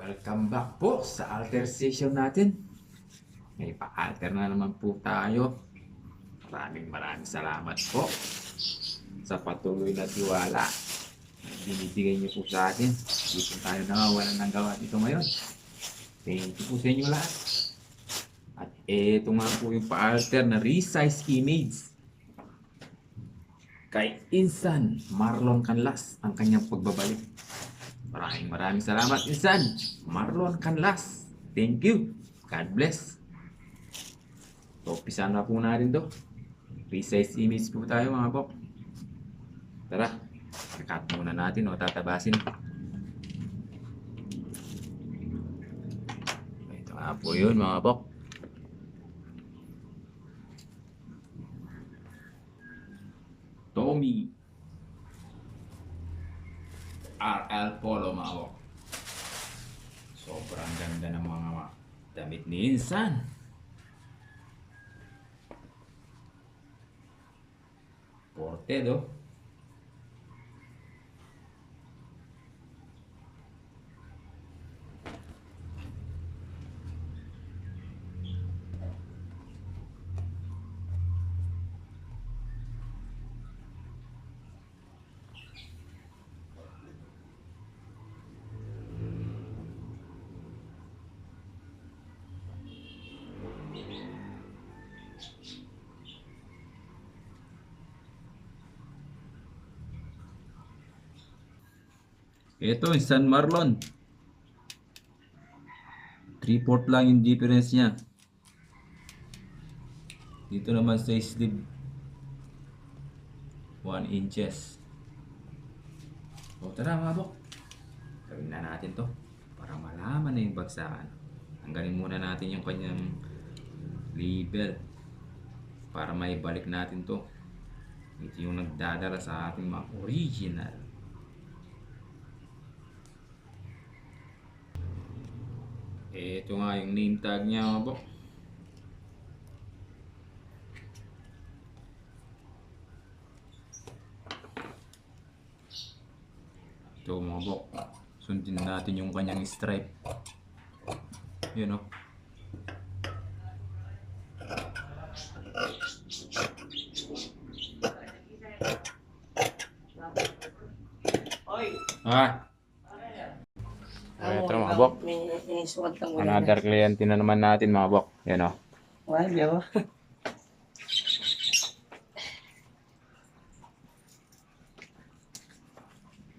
Welcome back po sa alter session natin. May pa-alter na naman po tayo. Maraming salamat po sa patuloy na tiwala na binibigay niyo po sa atin. Hindi po tayo nawawalan ng gawa dito ngayon. Thank you po sa inyo lahat. At ito nga po yung pa-alter na resize image kay Insan Marlon Canlas ang kanyang pagbabalik. Maraming salamat, Insan Marlon Canlas. Thank you. God bless. So, umpisa na po natin to. Resize image po tayo mga bok. Tara, i-cut muna natin o tatabasin. Ito nga po yun mga bok. Tommy RL Polo mga bok. Sobrang ganda ng mga damit ni Insan. Ported oh. Ito, San Marlon. 3/4 lang yung difference niya. Dito naman sa sleeve 1 inches. O tara mga bok. Gawin na natin to para malaman na yung bagsakan. Tanggalin muna natin yung kanyang label para may balik natin to. Ito yung nagdadala sa ating mga original. Ito nga yung name tag niya mga bok. Ito mga bok. Sundin natin yung kanyang stripe. Yun o. Ito mga bok. Another client na naman natin mga bok. Yan o. Wala.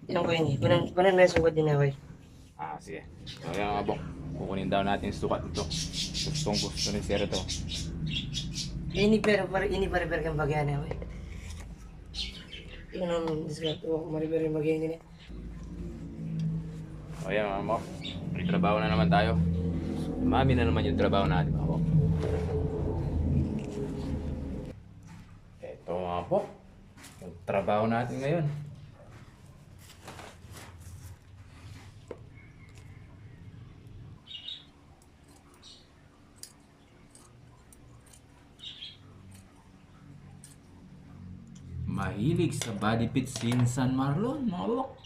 Yan ko yun eh. Panan na sukat din na boy. Sige. So yan mga bok. Kukunin daw natin yung sukat ito. Gustong gusto ni Sir ito. Ini pare kang bagyan na boy. Yun ang discount ko. Maripere yung bagyan nila. O yan mga bok. May trabaho na naman tayo. Mami na naman yung trabaho natin mga bok. Ito mga bok. Yung trabaho natin ngayon. Mahilig sa body fit si Insan Marlon, mga bok.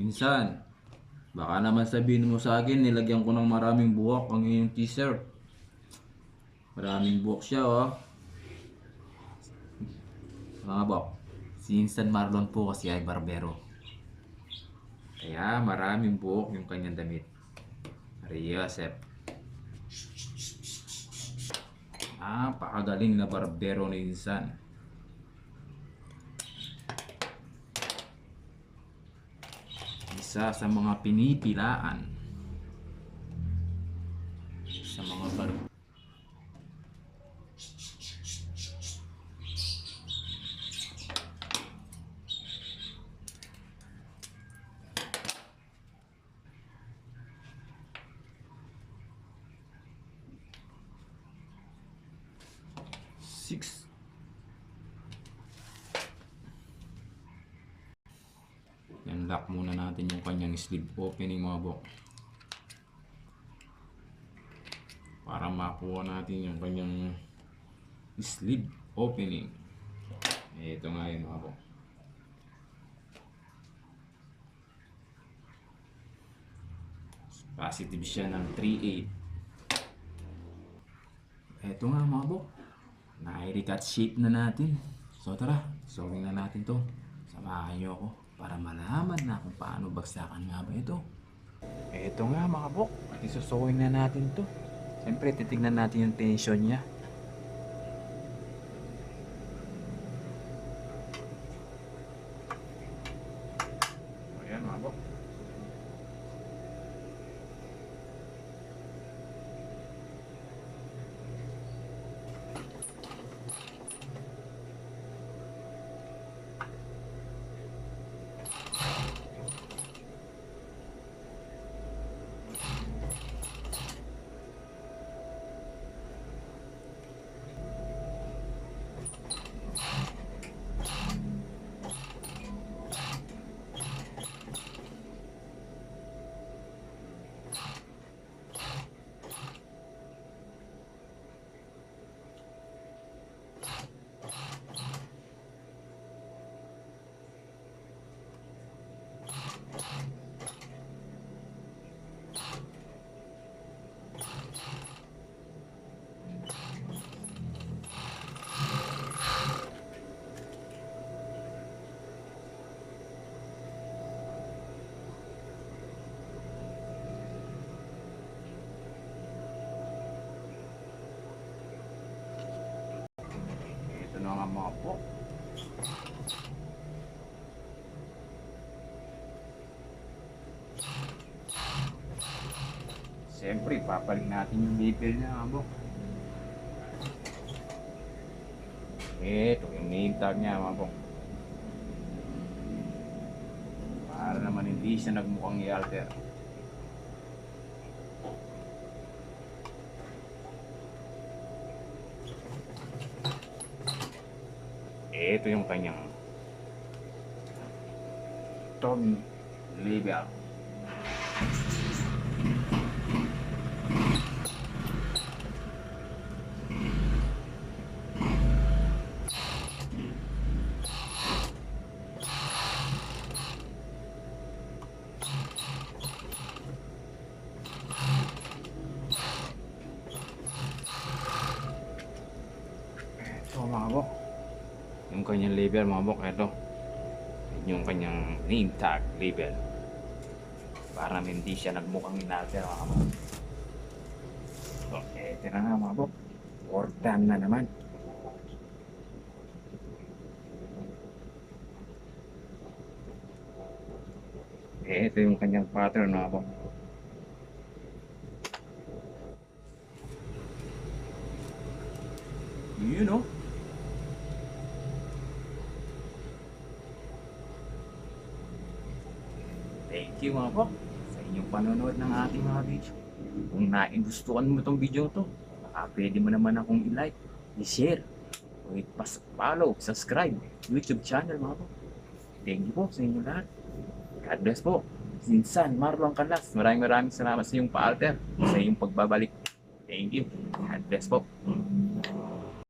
Insan, baka naman sabihin mo sa akin, nilagyan ko ng maraming buhok ang iyong t-shirt. Maraming buhok siya, oh. Mga bok, si Insan Marlon po kasi ay barbero. Kaya maraming buhok yung kanyang damit. Yosef. Pakagaling na barbero ni Insan. Isa sa mga pinipilaan sa mga barbero. Lock muna natin yung kanyang sleeve opening mga bok para makuha natin yung kanyang sleeve opening. Ito nga yun mga bok. Positive siya ng 3.8. Eto nga mga bok. Na-recut shape na natin. So tara, sewing na natin to. Samahan niyo ako para malaman na kung paano bagsakan nga ba ito. Eto nga mga bok, isusewing na natin to. Siyempre, titignan natin yung tension niya. Ayan mga bok. Ito na nga mga bok. Siyempre, papalit natin yung label niya mga bok. Ito yung name tag niya mga bok. Para naman hindi siya nagmukhang i-alter. Ito yung kanyang tone label. Ito mga bok. Yung kanyang label mga bok, ito. Yung kanyang name tag label. Para hindi siya nagmukhang inalter mga bok. Okay, ito na nga mga bok. Ordan na naman. Ito yung kanyang pattern mga bok. You know. Thank you mga bok sa inyong panonood ng ating mga video. Kung naingustuhan mo itong video to, baka pwede mo naman akong i-like, i-share, o i-follow, subscribe YouTube channel mga bok. Thank you po sa inyo lahat. God bless po. Sinsan Marlon Canlas, maraming salamat sa iyong pa-alter, sa iyong pagbabalik. Thank you. God bless po.